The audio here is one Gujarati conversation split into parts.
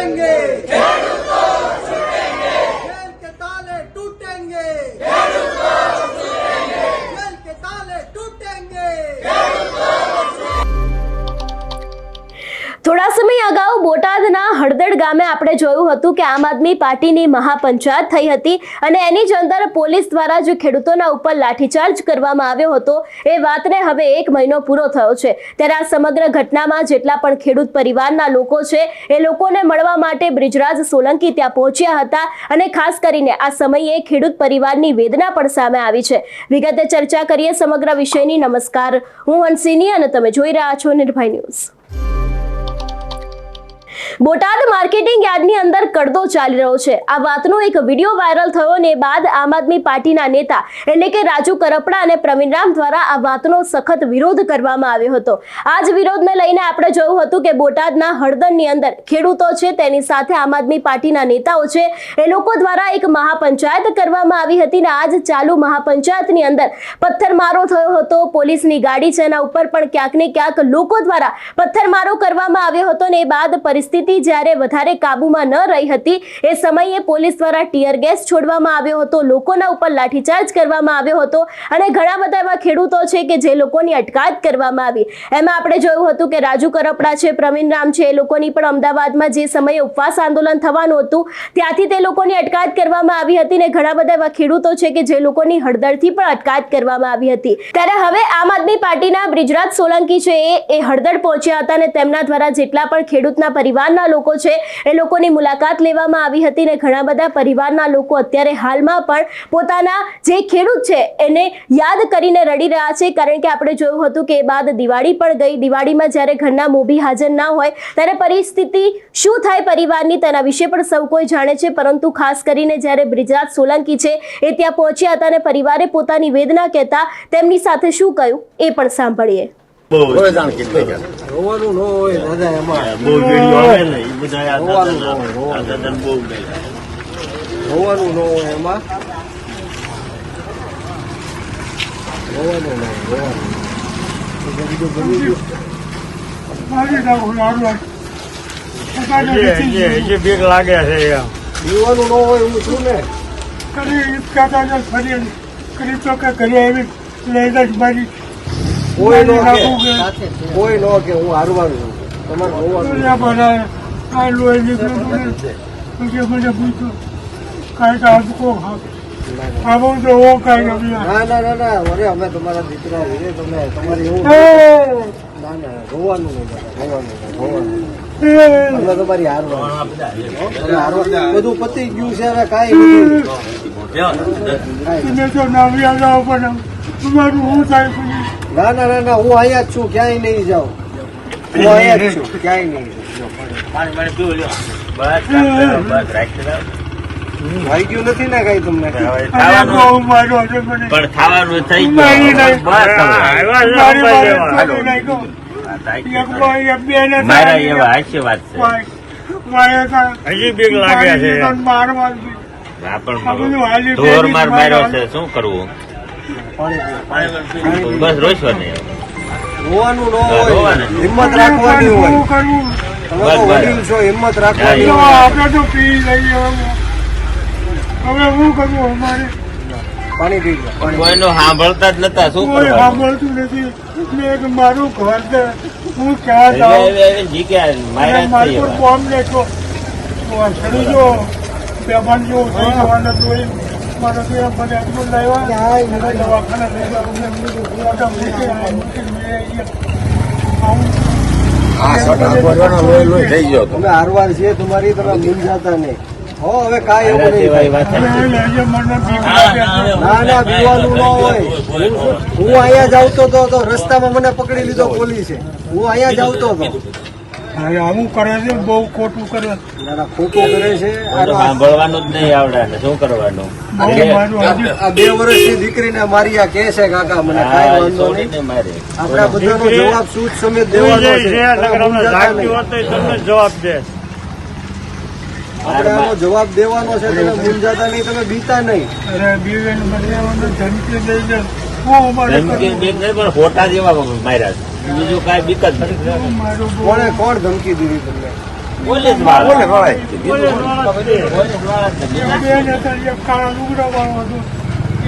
टूटेंगे, जेल के ताले टूटेंगे, जेल के ताले टूटेंगे। થોડા સમય અગાઉ બોટાદના હળદડ ગામે આપણે જોયું હતું કે આમ આદમી પાર્ટીની મહાપંચાયત થઈ હતી અને એની જ અંદર પોલીસ દ્વારા જે ખેડૂતોના ઉપર લાઠીચાર્જ કરવામાં આવ્યો હતો એ વાતને હવે 1 મહિનો પૂરો થયો છે ત્યારે આ સમગ્ર ઘટનામાં જેટલા પણ ખેડૂત પરિવારના લોકો છે એ લોકોને મળવા માટે બ્રિજરાજ સોલંકી ત્યાં પહોંચ્યા હતા અને ખાસ કરીને આ સમયે ખેડૂત પરિવારની વેદના પણ સામે આવી છે। વિગતે ચર્ચા કરીએ સમગ્ર વિષયની। નમસ્કાર, હું હંસિની અને તમે જોઈ રહ્યા છો નિર્ભય ન્યૂઝ। બોટાદ માર્કેટિંગ યાર્ડની અંદર કડદો ચાલી રહ્યો છે। આ વાતનો એક વિડીયો વાયરલ થયો ને બાદ આમ આદમી પાર્ટીના નેતા એટલે કે રાજુ કરપડા અને પ્રવીણ રામ દ્વારા આ વાતનો સખત વિરોધ કરવામાં આવ્યો હતો। આ જ વિરોધને લઈને આપણે જોયું હતું કે બોટાદના હળદડની અંદર ખેડૂતો છે તેની સાથે આમ આદમી પાર્ટીના નેતાઓ છે એ લોકો દ્વારા એક મહાપંચાયત કરવામાં આવી હતી ને આજ ચાલુ મહાપંચાયતની અંદર પથ્થરમારો થયો હતો। પોલીસની ગાડી છે એના ઉપર પણ ક્યાંક ને ક્યાંક લોકો દ્વારા પથ્થરમારો કરવામાં આવ્યો હતો ને એ બાદ પરિસ્થિતિ જ્યારે વધારે કાબુમાં ન રહી હતી એ સમયે પોલીસ દ્વારા ટીયર ગેસ છોડવામાં આવ્યો હતો, લોકોના ઉપર લાઠીચાર્જ કરવામાં આવ્યો હતો અને ઘણા બધા એવા ખેડૂતો છે કે જે લોકોની અટકાયત કરવામાં આવી। એમાં આપણે જોયું હતું કે રાજુ કરપડા છે, પ્રવીણ રામ છે, એ લોકોની પણ અમદાવાદમાં જે સમયે ઉપવાસ આંદોલન થવાનું હતું ત્યાંથી તે લોકોની અટકાયત કરવામાં આવી હતી ને ઘણા બધા એવા ખેડૂતો છે કે જે લોકોની હળદડથી પણ અટકાયત કરવામાં આવી હતી। ત્યારે હવે આમ આદમી પાર્ટીના બ્રિજરાજ સોલંકી છે એ હળદડ પહોંચ્યા હતા અને તેમના દ્વારા જેટલા પણ ખેડૂતના પરિવારના લોકો છે એ લોકોની મુલાકાત લેવામાં આવી હતી ને ઘણા બધા પરિવારના લોકો અત્યારે હાલમાં પણ પોતાના જે ખેડૂત છે એને યાદ કરીને રડી રહ્યા છે કારણ કે આપણે જોયું હતું કે એ બાદ દિવાળી પણ ગઈ। દિવાળીમાં જ્યારે ઘરના મોભી હાજર ના હોય ત્યારે પરિસ્થિતિ શું થાય પરિવારની તેના વિશે પણ સૌ કોઈ જાણે છે, પરંતુ ખાસ કરીને જ્યારે બ્રિજરાજ સોલંકી છે એ ત્યાં પહોંચ્યા હતા અને પરિવારે પોતાની વેદના કહેતા તેમની સાથે શું કહ્યું એ પણ સાંભળીએ। રોવાનું ન હોય દાદા, એમાં બહુ વિડીયો આવે ને એ બધા રોવાનું ન હોય એમાં બીક લાગે છે પીવાનું ન હોય એવું છું ને કોઈ નો કે હું હારવાનું છું, તમારે રોવાનું ના ના ના ના અરે અમે તમારા દીકરા તમારે એવું ના ના રોવાનું નહીં, રોવાનું અમે તમારી હારવાનું બધું પતી ગયું છે હવે કાંઈ ના ના ના ના હું અહીંયા જ છું, ક્યાંય નહીં જાઉં, હું અહીંયા જ છું, ક્યાંય નહીં ભાઈ ગયું નથી ને કઈ તમને પણ ખાવાનું થઈ મારા એવા હાસ્ય વાત છે। હજી બીક લાગે છે, ઢોર માર માર્યો છે, શું કરવું? બસ રોશો નહીં, રોવાનું ન હોય, હિંમત રાખવાની હોય, તમે તો વડીલ છો, હિંમત રાખવાની હોય। પાણી પી કોઈનો સાંભળતા જ નતા, શું સાંભળતું નથી મારું ઘર છે, હું ક્યાં જાઉં, કોમ લેખો શરીર જો બેભાન જેવું થઈ જવાના જોઈ મારા મને એટલું લાવ્યા દવાખાના થઈ ગયો તમે હારવાર છે તમારી, તમે મૂંઝાતા નહીં હો, હવે કાંઈ એવું નહીં। ના ના પીવાનું ન હોય, હું અહીંયા જ આવતો હતો રસ્તામાં મને પકડી લીધો પોલીસે, હું અહીંયા જ આવતો હતો। આવું કરે છે, બહુ ખોટું કરે, ખોટું કરે છે, સાંભળવાનું જ નહીં આવડે ને શું કરવાનું? આ 2 વર્ષની દીકરીને માર્યા કે છે કાકા, મને કાંઈ વાંધો નહીં, આપડા બધાનો જવાબ સૂચ સમેત દેવાનો છે, જવાબ દે આપણે આનો જવાબ દેવાનો છે, તમે મૂંઝાતા નહીં, તમે બીતા નહીં। ખોટા જેવા માર્યા, બીજું કઈ બીક જ નથી। કોણ ધમકી દીધી તમને? પોલીસ વાળા પોલીસ વાળા જ છે. એ બેન હતા, એક કાળા લુગડા વાળો હતો.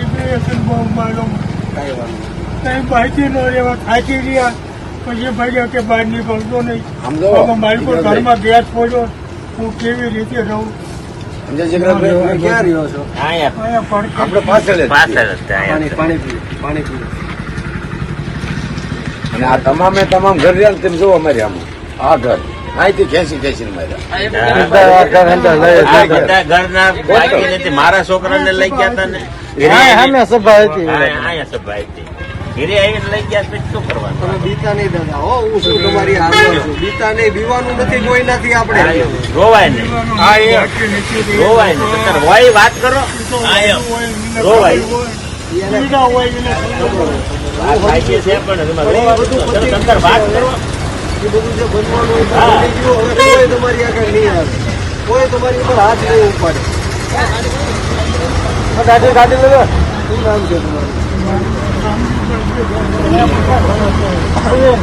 એ બે હતા બહુ માલુમ. કઈ માહિતી ન રહેવા થાકી રહ્યા. પછી ભાગ્યા કે બહાર નીકળતો નહીં. બાબા મારી કોઈ ઘરમાં ગેસ પડ્યો. હું કેવી રીતે રહું? ક્યાં રહ્યો છો? અહીંયા અહીંયા પડકે આપણે પાછળ જ પાછળ જ છે, પાણી અહીંયા. પાણી પીવું પાણી પીવું. અને આ તમામે તમામ ઘર રહ્યા ને તેમ જોવો અમારે આમાં આ ઘર અહીંથી ખેંચી માર્યા આ બધા ઘરના બાકી નથી. મારા છોકરાને લઈ ગયા હતા ને ઘરે સામે સભા હતી. અહીંયા સભા હતી. ઘરે આવીને લઈ ગયા પછી શું કરવાનું? તમે બીતા નહીં દાદા હો, હું શું તમારી હાજર છું. બીતા નહીં, બીવાનું નથી કોઈનાથી આપણે. રોવાય નહીં, રોવાય નહીં. અત્યારે હોય વાત કરો. રોવાય બીજા હોય એને વાત સાચી છે પણ એમાં રોવાનું નથી. અંદર વાત કરો. એ બધું જે બનવાનું હોય તો બની ગયું. હવે કોઈ તમારી આગળ નહીં આવે, કોઈ તમારી ઉપર હાથ નહીં ઉપાડે. ગાડી લેવો. શું નામ છે તમારું?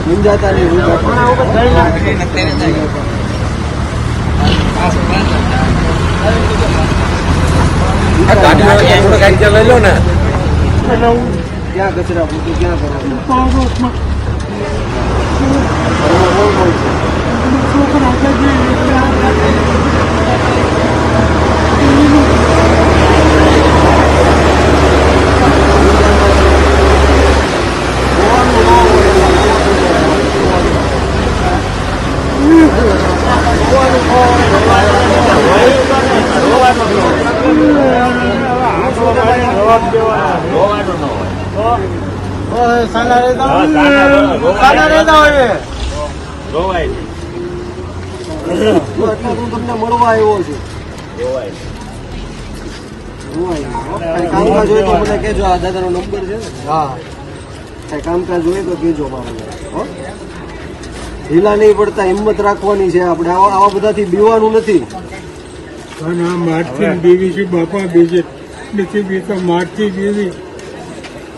મુંજાતા નહીં, લઈ લો ને ક્યાં કચરા પૂરતું ક્યાં કરવાનું? પાડોશમાં રોવાનું ન હોય. સાના રહેતા રોવાય રોવાય નહીં. એટલા હું તમને મળવા આવ્યો છું. રોવાય નહીં. કઈ કામકાજ હોય તો મને કહેજો. આ દાદાનો નંબર છે ને? હા, કઈ કામકાજ હોય તો કહેજો મારું. હો, ઢીલા નહીં પડતા, હિંમત રાખવાની છે આપણે. આવા બધાથી બીવાનું નથી. અને આ મારથી બીવી છે બાપા, બીજે નથી બીતો મારથી બીવી.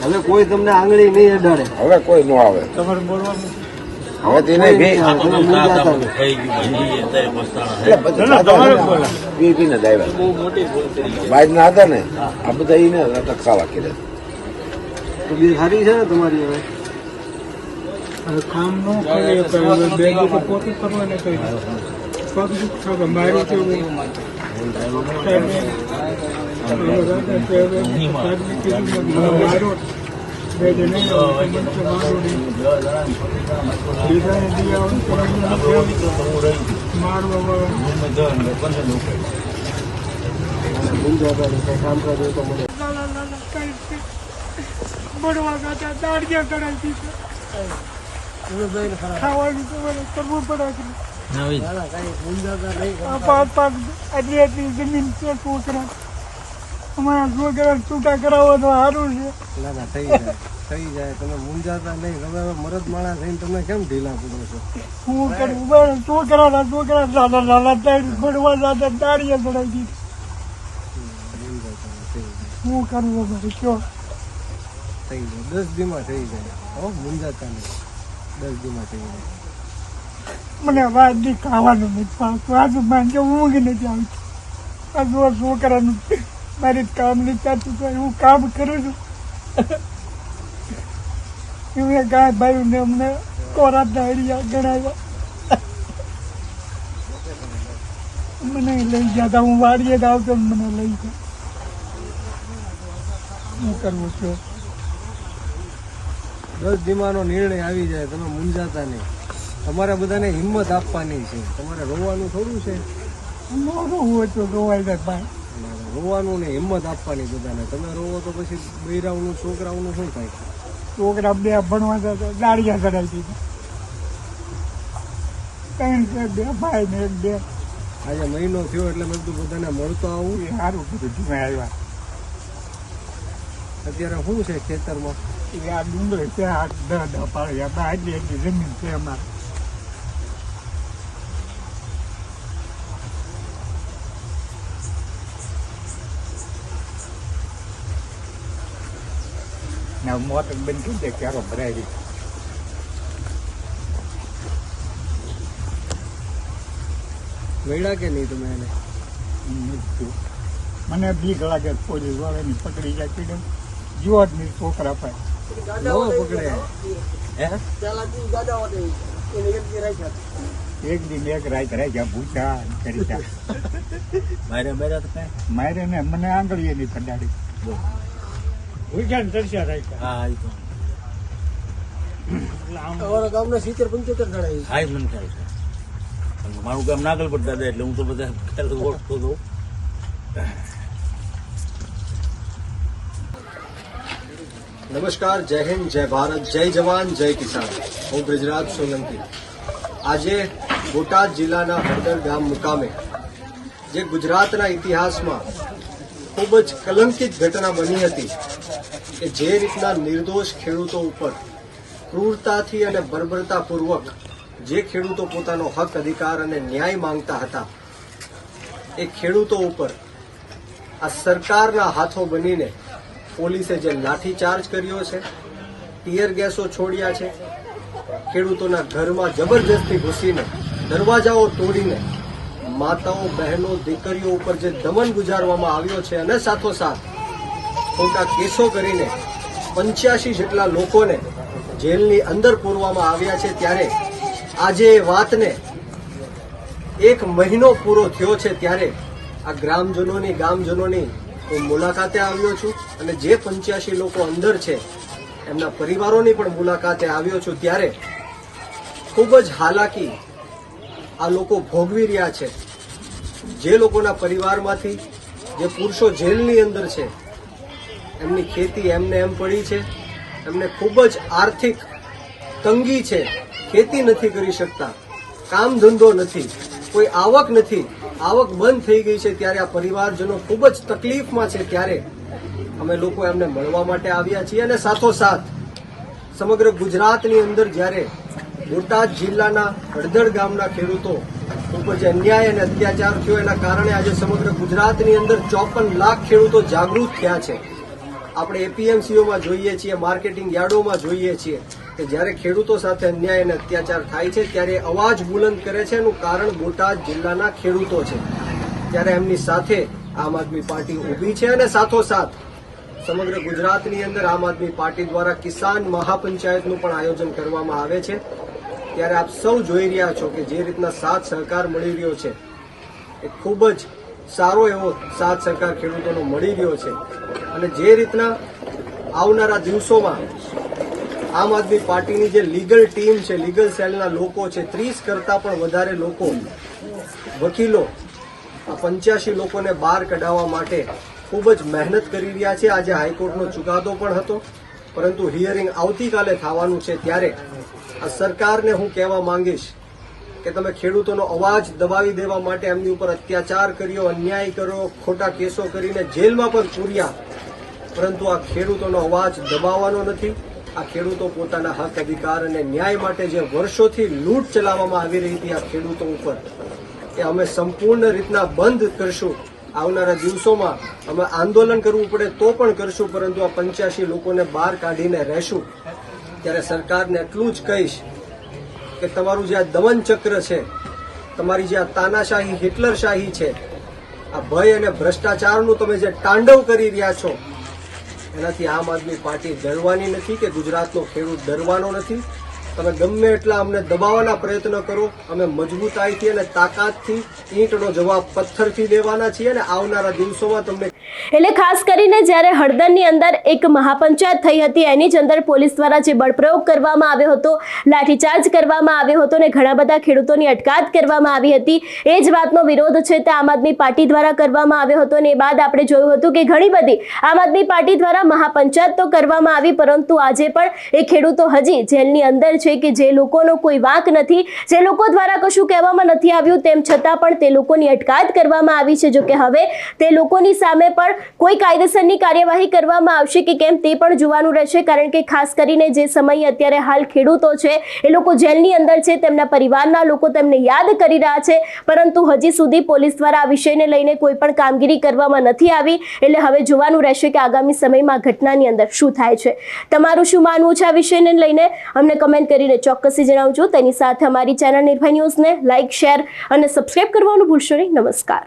હવે કોઈ તમને આંગળી નહીં અડાડે. હવે કોઈ નો આવે તમારે બોલવાનું હવે તેને ભી તમે મૂંઝાતા નહીં. થઈ ગયું હજી અત્યારે પસ્તાળા. એટલે બધા તમારે હતા બોલો. ને, પીને જ આવ્યા બાજ ના હતા ને આ બધા એને ટકસાવા કર્યા તો બી સારી છે ને તમારી હવે? હવે કામ ન કરીએ તો હવે બે દિવસો પોતે કરવાને કહી દો. પગ દુઃખ થાય મારી તો મારો બે નહીં મારો બીજાને મારવા મૂંઝાતા નહીં. કઈ કામકાજ હોય તો મને બળવા ગાતા દાડિયા કરાવી ખાવાનું તો મને કરવું પડે છે. મૂંઝાતા નહીં. આ પાંચ આટલી આટલી જમીન છે છોકરા. અમારા છોકરા છૂટા કરાવો તો સારું છે. ના ના થઈ જાય થઈ જાય. તમે મૂંઝાતા નહીં. તમે હવે મરદ માણસ થઈને તમે કેમ ઢીલા પડો છો? હું કરું બસ છોકરા નાના નાના ટાઈમ બળવા ગાતા દાડિયા કરાવી દીધી. હું કરવું અમારે કયો? થઈ જાય 10 દીમાં થઈ જાય. હો, મૂંઝાતા નહીં. 10 દીમાં થઈ જાય. મને વાત નહીં ખાવાનું નથી પાડતું. આજે માંગે ઊંઘ નથી આવતી. આ જો છોકરાનું મારી કામ નહીં ચાલતું તો હું કામ કરું છું. મેં ગાય ભાઈ અમને કોરા દાડિયા ગણાવ્યા. મને લઈ ગયા હતા. હું વાડીએ જ આવતો ને મને લઈ ગયા. હું કરવું છું? 10 દીમાનો નિર્ણય આવી જાય. તમે મૂંઝાતા નહીં. તમારે બધાને હિંમત આપવાની છે. તમારે રોવાનું થોડું છે. મારું હોય તો રોવાઈ જાય ભાઈ. રોવાનું ને હિંમત આપવાની બધાને. તમે રોવો તો પછી બૈરાઓનું છોકરાઓનું શું થાય? છોકરા બે ભણવા જતા દાડિયા ચડાવી દીધા. 3 છે, 2 ભાઈ ને 1 બેન. આજે મહિનો થયો એટલે મેં કીધું બધાને મળતો આવું. એ સારું બધું જુમે આવ્યા. અત્યારે શું છે ખેતરમાં? એ આ ડુંગળી છે, આ 10 પાડ્યા બા એટલી એટલી જમીન છે અમારે. ના મોટર બંધ કરી દે ક્યારો ભરાય. ગયડા કે નહીં તમે એને? મને બીક લાગે પોલીસ વાળાની પકડી જાય પીડે જીવાતની છોકરા પાસે ન પકડે. એક દિન એક રાત રાખ્યા ભૂસા કરી મારે ને મને આંગળીએ ની કડાડી ભૂસા તરસ્યા રાખ્યા. અમારા ગામના 70-75 જણા મારું ગામ નાગલપટ દાદા એટલે હું તો બધા ઓળખતો હતો. નમસ્કાર, જય હિન્દ, જય ભારત, જય જવાન, જય કિસાન. હું બ્રિજરાજ સોલંકી. આજે બોટાદ જિલ્લાના હળદર ગામ મુકામે જે ગુજરાતના ઇતિહાસમાં ખૂબ જ કલંકિત ઘટના બની હતી કે જે રીતના નિર્દોષ ખેડૂતો ઉપર ક્રૂરતાથી અને બર્બરતાપૂર્વક જે ખેડૂતો પોતાનો હક અધિકાર અને ન્યાય માંગતા હતા એ ખેડૂતો ઉપર આ સરકારના હાથો બનીને પોલીસે જે લાઠીચાર્જ કર્યો છે, ટીયર ગેસો છોડ્યા છે, ખેડૂતોના ઘરમાં જબરજસ્તી ઘૂસીને દરવાજાઓ તોડીને માતાઓ, બહેનો, દીકરીઓ ઉપર જે દમન ગુજારવામાં આવ્યો છે અને સાથોસાથ ખોટા કેસો કરીને 85 જેટલા લોકોને જેલની અંદર પૂરવામાં આવ્યા છે. ત્યારે આજે એ વાતને 1 મહિનો પૂરો થયો છે ત્યારે આ ગામજનોની હું મુલાકાતે આવ્યો છું અને જે 85 લોકો અંદર છે એમના પરિવારોની પણ મુલાકાતે આવ્યો છું. ત્યારે ખૂબ જ હાલાકી આ લોકો ભોગવી રહ્યા છે. જે લોકોના પરિવારમાંથી જે પુરુષો જેલની અંદર છે એમની ખેતી એમને એમ પડી છે, એમને ખૂબ જ આર્થિક તંગી છે, ખેતી નથી કરી શકતા, કામ ધંધો નથી, કોઈ આવક નથી, આવક બંધ થઈ ગઈ છે. ત્યારે આ પરિવારજનો ખૂબ જ તકલીફમાં છે. ત્યારે અમે લોકો એમને મળવા માટે આવ્યા છીએ અને સાથોસાથ સમગ્ર ગુજરાતની અંદર જ્યારે બોટાદ જિલ્લાના હળદર ગામના ખેડૂતો ઉપર જે અન્યાય અને અત્યાચાર થયો એના કારણે આજે સમગ્ર ગુજરાતની અંદર 54 લાખ ખેડૂતો જાગૃત થયા છે. આપણે એપીએમસીઓમાં જોઈએ છીએ, માર્કેટિંગ યાર્ડોમાં જોઈએ છીએ કે જ્યારે ખેડૂતો સાથે અન્યાય અને અત્યાચાર થાય છે ત્યારે અવાજ બુલંદ કરે છે. એનું કારણ બોટાદ જિલ્લાના ખેડૂતો છે. ત્યારે એમની સાથે આમ આદમી પાર્ટી ઊભી છે અને સાથોસાથ સમગ્ર ગુજરાતની અંદર આમ આદમી પાર્ટી દ્વારા કિસાન મહાપંચાયતનું પણ આયોજન કરવામાં આવે છે. ત્યારે આપ સૌ જોઈ રહ્યા છો કે જે રીતના સાથ સહકાર મળી રહ્યો છે એ ખૂબ જ સારો એવો સાથ સહકાર ખેડૂતોનો મળી રહ્યો છે. અને જે રીતના આવનારા દિવસોમાં આમ આદમી પાર્ટીની જે લીગલ ટીમ છે, લીગલ સેલના લોકો છે, 30 કરતા પણ વધારે લોકો વકીલો આ 85 લોકોને બહાર કઢાવવા માટે ખૂબ જ મહેનત કરી રહ્યા છે. આજે હાઈકોર્ટનો ચુકાદો પણ હતો, પરંતુ હિયરિંગ આવતીકાલે થવાનું છે. ત્યારે આ સરકારને હું કહેવા માંગીશ કે તમે ખેડૂતોનો અવાજ દબાવી દેવા માટે એમની ઉપર અત્યાચાર કર્યો, અન્યાય કર્યો, ખોટા કેસો કરીને જેલમાં પણ પૂર્યા, પરંતુ આ ખેડૂતોનો અવાજ દબાવવાનો નથી. આ ખેડૂતો પોતાના હક અધિકાર અને ન્યાય માટે જે વર્ષોથી લૂંટ ચલાવવામાં આવી રહી હતી આ ખેડૂતો ઉપર, એ અમે સંપૂર્ણ રીતના બંધ કરશું. આવનારા દિવસોમાં અમે આંદોલન કરવું પડે તો પણ કરશું, પરંતુ આ 85 લોકોને બહાર કાઢીને રહેશું. ત્યારે સરકારને એટલું જ કહીશ કે તમારું જે આ દમન ચક્ર છે, તમારી જે આ તાનાશાહી, હિટલરશાહી છે, આ ભય અને ભ્રષ્ટાચારનું તમે જે તાંડવ કરી રહ્યા છો એનાથી આમ આદમી પાર્ટી ડરવાની નથી કે ગુજરાતનો ખેડૂત ડરવાનો નથી. તમે ગમે એટલા અમને દબાવવાના પ્રયત્ન કરો, અમે મજબૂતાઈથી અને તાકાતથી ઈંટનો જવાબ પથ્થરથી દેવાના છીએ અને આવનારા દિવસોમાં તમને એટલે ખાસ કરીને જ્યારે હળદરની અંદર એક મહાપંચાયત થઈ હતી એની જ અંદર પોલીસ દ્વારા જે બળપ્રયોગ કરવામાં આવ્યો હતો, લાઠીચાર્જ કરવામાં આવ્યો હતો અને ઘણા બધા ખેડૂતોની અટકાયત કરવામાં આવી હતી, એ જ વાતનો વિરોધ છે તે આમ આદમી પાર્ટી દ્વારા કરવામાં આવ્યો હતો. અને એ બાદ આપણે જોયું હતું કે ઘણી બધી આમ આદમી પાર્ટી દ્વારા મહાપંચાયત તો કરવામાં આવી, પરંતુ આજે પણ એ ખેડૂતો હજી જેલની અંદર છે કે જે લોકોનો કોઈ વાંક નથી, જે લોકો દ્વારા કશું કહેવામાં નથી આવ્યું, તેમ છતાં પણ તે લોકોની અટકાયત કરવામાં આવી છે. જો કે હવે તે લોકોની સામે પણ કોઈ કાયદેસરની કાર્યવાહી કરવામાં આવશે કે કેમ તે પણ જોવાનું રહેશે, કારણ કે ખાસ કરીને જે સમયે અત્યારે હાલ ખેડૂતો છે એ લોકો જેલની અંદર છે, તેમના પરિવારના લોકો તેમને યાદ કરી રહ્યા છે, પરંતુ હજી સુધી પોલીસ દ્વારા આ વિષયને લઈને કોઈ પણ કામગીરી કરવામાં નથી આવી. એટલે હવે જોવાનું રહેશે કે આગામી સમયમાં ઘટનાની અંદર શું થાય છે. તમારું શું માનવું છે આ વિષયને લઈને અમને કમેન્ટ કરીને ચોક્કસથી જણાવજો. તેની સાથે અમારી ચેનલ નિર્ભય ન્યૂઝને લાઇક, શેર અને સબસ્ક્રાઇબ કરવાનું ભૂલશો નહીં. નમસ્કાર.